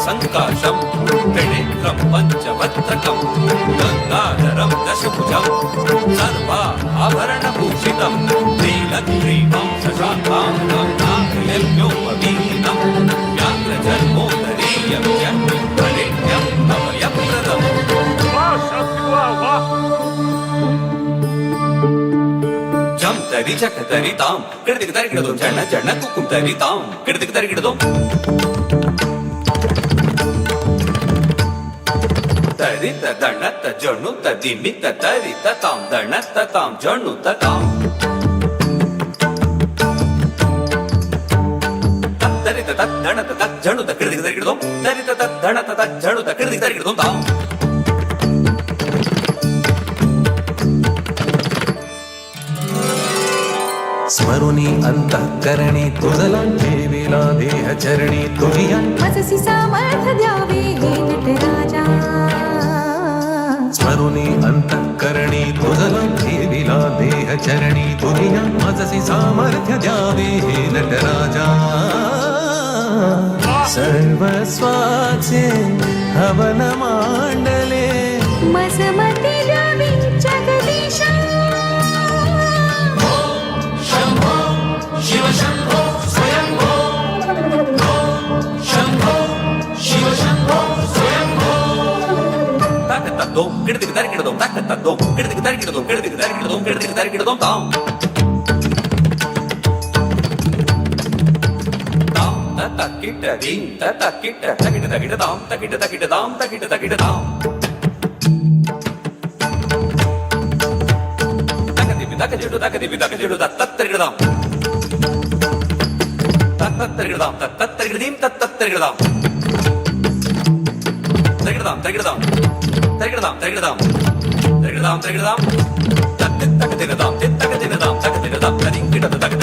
संकाशम त्रिनेत्रं पंचवक्त्रकं गंगाधरं दशभुजं सर्वाभरणभूषितं नीलग्रीवं शशाङ्कां नागयज्ञोपवीतं व्याघ्रजन्मोदरीयं वरेण्यं अभयप्रदम् जम तरी चक तरी ताम किडदिक तरी किडदो जण जण कुकुम तरी ताम किडदिक तरी किडदो तरी त दण त जणु त दिमि त तरी त ताम दण त ताम जणु त ताम तरी त दण त जणु त किडदिक तरी किडदो तरी त दण त जणु त किडदिक तरी किडदो ताम स्मरुनी अंतःकरणी तुझला ठेविला देहचरणी तुझिया मजसी सामर्थ्य द्यावे हे नटराजा स्मरुनी अंतःकरणी तुझला ठेविला देहचरणी तुझिया मजसी सामर्थ्य द्यावे हे नटराजा सर्वस्वाचे हवन मांडले मजमती द्यावी जगदीशा शिव शंभो स्वयंभो शंभो शिव शंभो स्वयंभो ताकत दो किडदिक तरी किडदो ताकत दो किडदिक तरी किडदो किडदिक तरी किडदो किडदिक तरी किडदो ताम ताम तकिट दिन तकिट तकिट तकिट ताम तकिट तकिट ताम तकिट तकिट ताम तकदिपि तकजिडु तत्तरिगदाम तत्तरिगदाम तत्तरिगदीम तत्तरिगदाम तरिगदाम तरिगदाम तरिगदाम तरिगदाम तरिगदाम तरिगदाम तत्तकदिगदाम तत्तकदिगदाम तकदिगदाम तदिंकिडद तक